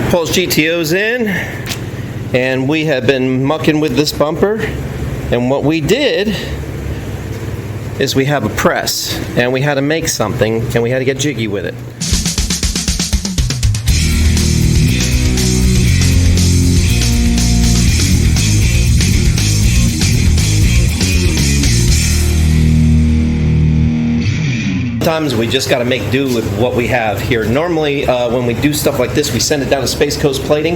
Paul's GTO's in, and we have been mucking with this bumper, and what we did is we have a press, and we had to make something, and we had to get jiggy with it. Sometimes we just got to make do with what we have here. Normally, when we do stuff like this, we send it down to Space Coast Plating,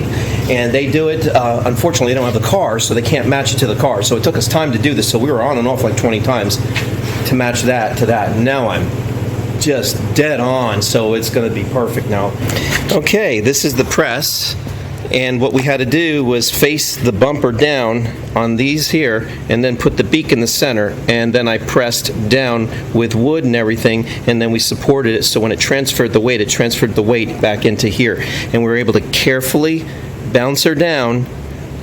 and they do it. Unfortunately, they don't have the car, so they can't match it to the car. So it took us time to do this, so we were on and off like 20 times to match that to that. Now I'm just dead on, so it's going to be perfect now. Okay, this is the press. And what we had to do was face the bumper down on these here and then put the beak in the center, and then I pressed down with wood and everything, and then we supported it so when it transferred the weight, it transferred the weight back into here. And we were able to carefully bounce her down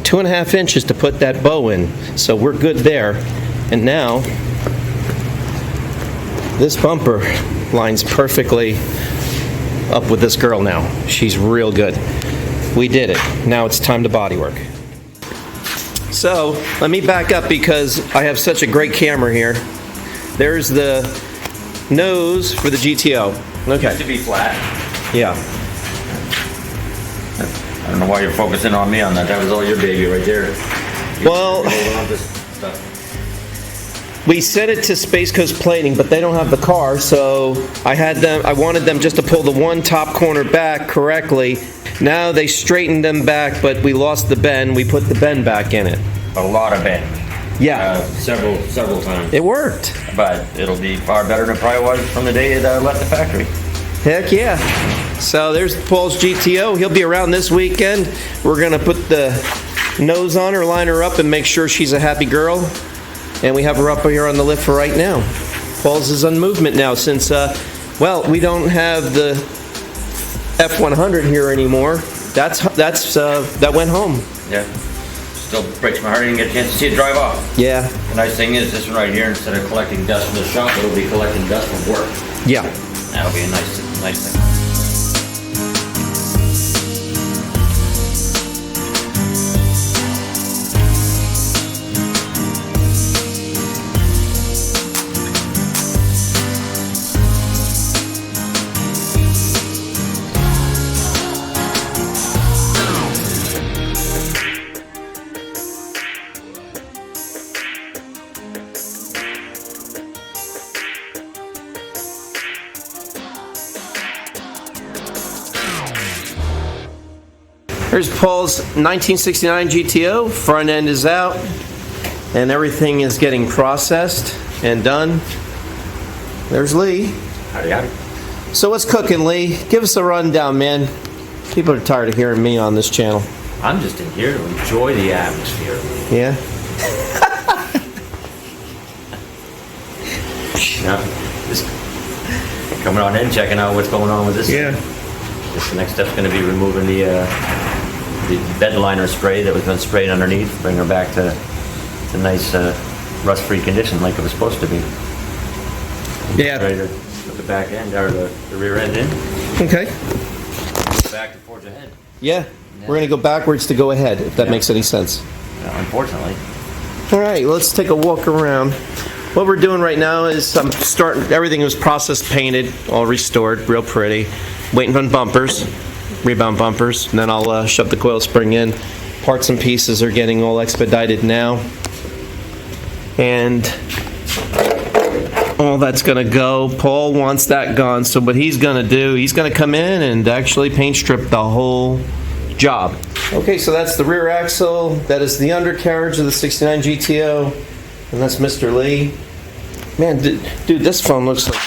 2.5 inches to put that bow in. So we're good there. And now this bumper lines perfectly up with this girl now. She's real good. We did it. Now it's time to bodywork. So let me back up because I have such a great camera here. There's the nose for the GTO. Okay. Used to be flat. Yeah. I don't know why you're focusing on me on that. That was all your baby right there. Well, we sent it to Space Coast Plating, but they don't have the car, so I wanted them just to pull the one top corner back correctly. Now they straightened them back, but we lost the bend. We put the bend back in it. A lot of bend. Yeah. Several times. It worked. But it'll be far better than it probably was from the day it left the factory. Heck yeah. So there's Paul's GTO. He'll be around this weekend. We're going to put the nose on her, line her up, and make sure she's a happy girl. And we have her up here on the lift for right now. Paul's is on movement now since, well, we don't have the F100 here anymore. That went home. Yeah. Still breaks my heart. I didn't get a chance to see it drive off. Yeah. The nice thing is this one right here, instead of collecting dust from the shop, it'll be collecting dust from work. Yeah. That'll be a nice thing. Here's Paul's 1969 GTO. Front end is out, and everything is getting processed and done. There's Lee. Howdy, howdy. So what's cooking, Lee? Give us a rundown, man. People are tired of hearing me on this channel. I'm just in here to enjoy the atmosphere. Yeah? Just coming on in, checking out what's going on with this. Yeah. The next step's going to be removing the bed liner spray that was been sprayed underneath, bring her back to nice rust-free condition like it was supposed to be. Yeah. Ready to put the back end or the rear end in. Okay. Back to forge ahead. Yeah. We're going to go backwards to go ahead, if that makes any sense. Unfortunately. All right, let's take a walk around. What we're doing right now is I'm starting, everything was processed, painted, all restored, real pretty. Waiting on bumpers, rebound bumpers, and then I'll shove the coil spring in. Parts and pieces are getting all expedited now. And all that's gonna go. Paul wants that gone, so what he's gonna do, he's gonna come in and actually paint strip the whole job. Okay, so that's the rear axle, that is the undercarriage of the 69 GTO, and that's Mr. Lee. Man, dude, this phone looks like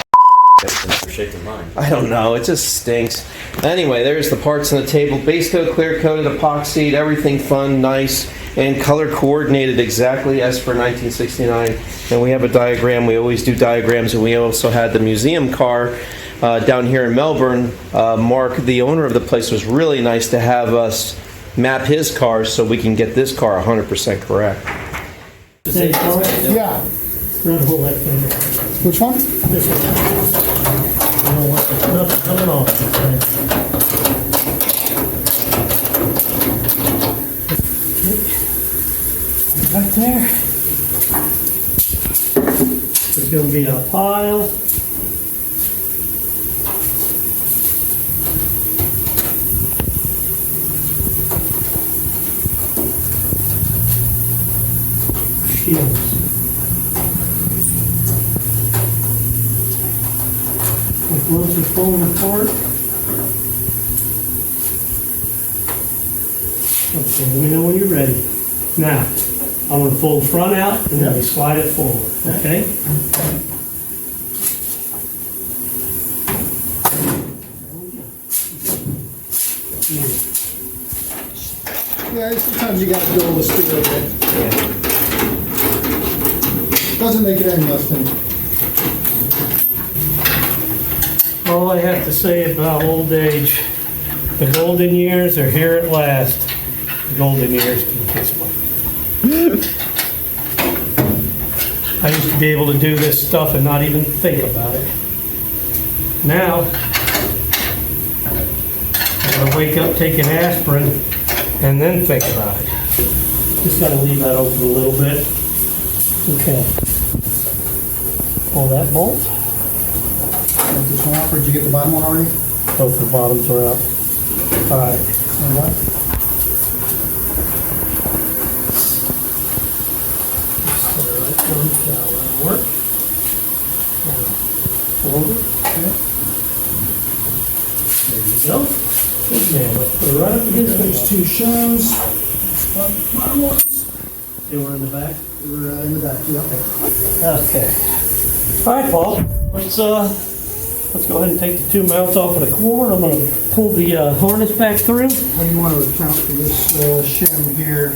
I don't know, it just stinks. Anyway, there's the parts on the table. Base coat, clear coated, epoxied, everything fun, nice, and color coordinated exactly as for 1969. And we have a diagram, we always do diagrams, and we also had the museum car down here in Melbourne. Mark, the owner of the place, was really nice to have us map his car so we can get this car 100% correct. Yeah. Red hole that thing. Which one? This one. You don't want nothing coming off. there. There's gonna be a pile. Shields. The gloves are falling apart. Okay, let me know when you're ready. Now, I'm going to pull the front out and then we slide it forward, okay? Yeah, sometimes you gotta build the steel a bit. Doesn't make it any less thin. All I have to say about old age, the golden years are here at last. The golden years can kiss me. I used to be able to do this stuff and not even think about it. Now, I gotta wake up, take an aspirin, and then think about it. Just gotta leave that open a little bit. Okay. Pull that bolt. Got this one off, or did you get the bottom one already? Both the bottoms are out. All right. All right. That'll work. Forward. Okay. There you go. Good man. Let's put it right up against There's those two shims. Bottom ones. two. They were in the back. We're in the back, yeah. Okay. All right, Paul. Let's go ahead and take the two mounts off of the cord. I'm gonna pull the harness back through. How do you want to account for this shim here?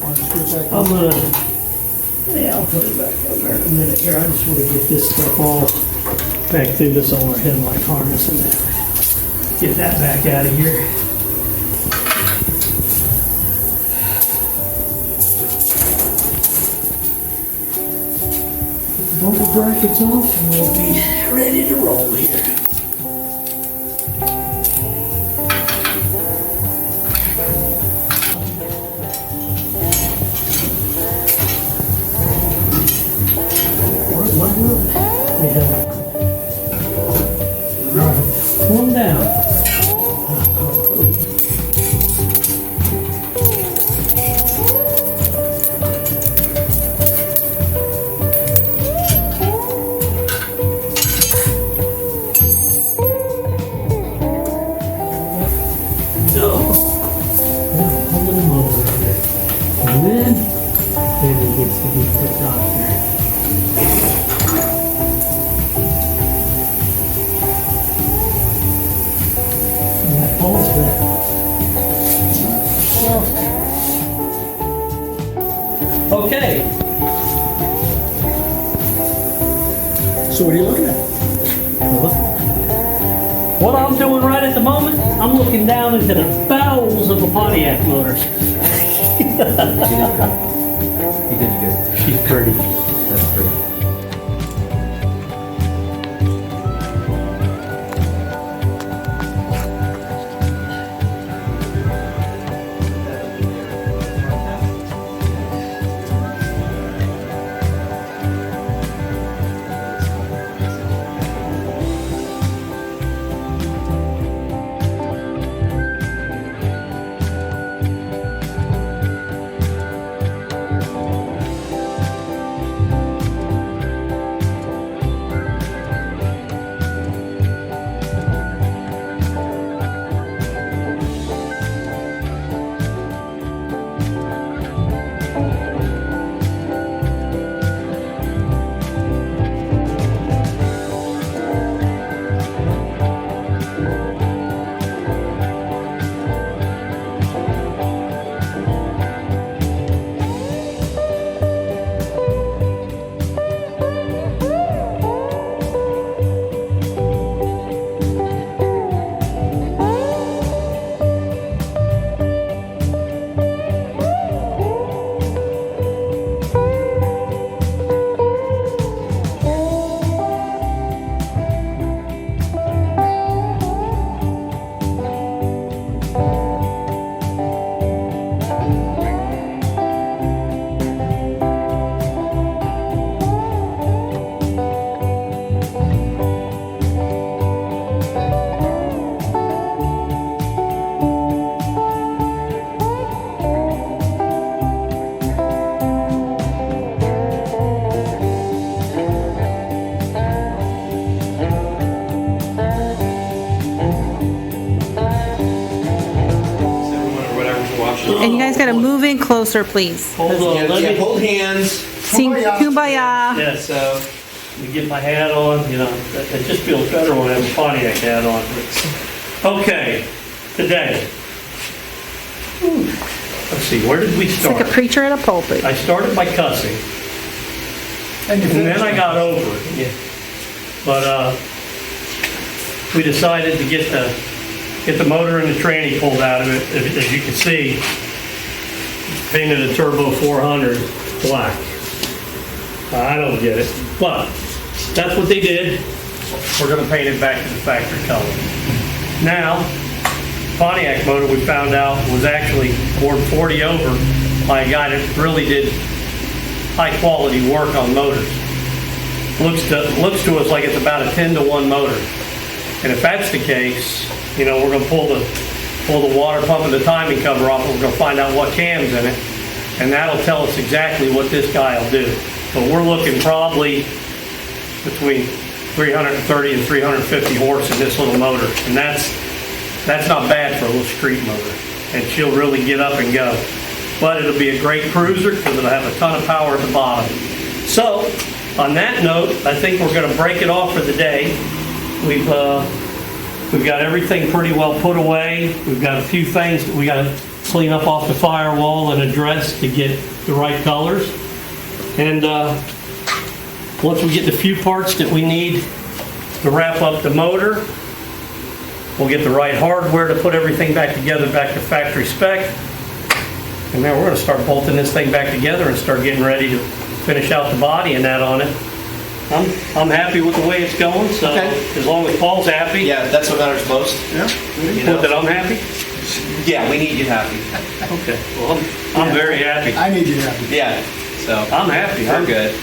Want to screw it back I'm in? gonna, yeah, I'll put it back on there in a minute here. I just want to get this stuff all back through this overhead light harness and that. Get that back out of here. Put the bumper brackets off and we'll be ready to roll here. We have one down. No. Pulling them over there. And then it gets to be put on here. And that pulls that. Okay. So what are you looking at? What I'm doing right at the moment, I'm looking down into the bowels of a Pontiac motor. He did good. She's pretty. That's pretty. And you guys gotta move in closer, please. Hold on, let me, hold hands. Sing Kumbaya. yeah, so, let me get my hat on, it just feels better when I have a Pontiac hat on. Okay, today. Let's see, where did we It's start? like a preacher at a pulpit. I started by cussing, And you and then I got over it. But we decided to get the motor and the tranny pulled out of it. As you can see, painted a Turbo 400 black. I don't get it, but that's what they did. We're gonna paint it back to the factory color. Now, Pontiac motor we found out was actually Ford 40 over by a guy that really did high quality work on motors. Looks to us like it's about a 10-to-1 motor. And if that's the case, we're gonna pull the water pump and the timing cover off, and we're gonna find out what cam's in it, and that'll tell us exactly what this guy will do. But we're looking probably between 330 and 350 horse in this little motor, and that's not bad for a little street motor, and she'll really get up and go. But it'll be a great cruiser because it'll have a ton of power at the bottom. So, on that note, I think we're going to break it off for the day. We've got everything pretty well put away. We've got a few things that we got to clean up off the firewall and address to get the right colors. And once we get the few parts that we need to wrap up the motor, we'll get the right hardware to put everything back together, back to factory spec. And then we're going to start bolting this thing back together and start getting ready to finish out the body and that on it. I'm happy with the way it's going, so Okay. as long as Paul's happy, Yeah, that's what matters most. Yeah. that I'm happy. Yeah, we need you happy. Okay, well, I'm very happy. I need you happy. Yeah, so I'm happy. we're good.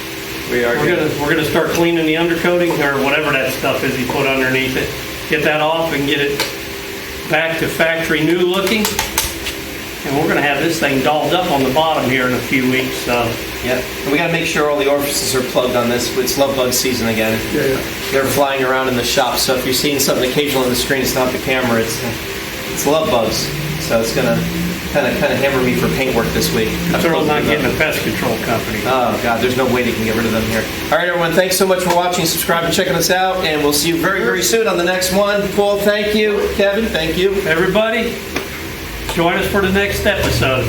We are good. We're gonna start cleaning the undercoating or whatever that stuff is he put underneath it. Get that off and get it back to factory new looking. And we're gonna have this thing dolled up on the bottom here in a few weeks, so. Yeah, and we got to make sure all the orifices are plugged on this. It's love bug season again. Yeah. They're flying around in the shop, so if you're seeing something occasional on the screen, it's not the camera. It's love bugs. So it's gonna kind of hammer me for paint work this week. Concerned I'm not getting a pest control company. Oh God, there's no way they can get rid of them here. All right, everyone, thanks so much for watching, subscribe, and checking us out, and we'll see you very, very soon on the next one. Paul, thank you. Kevin, thank you. Everybody, join us for the next episode.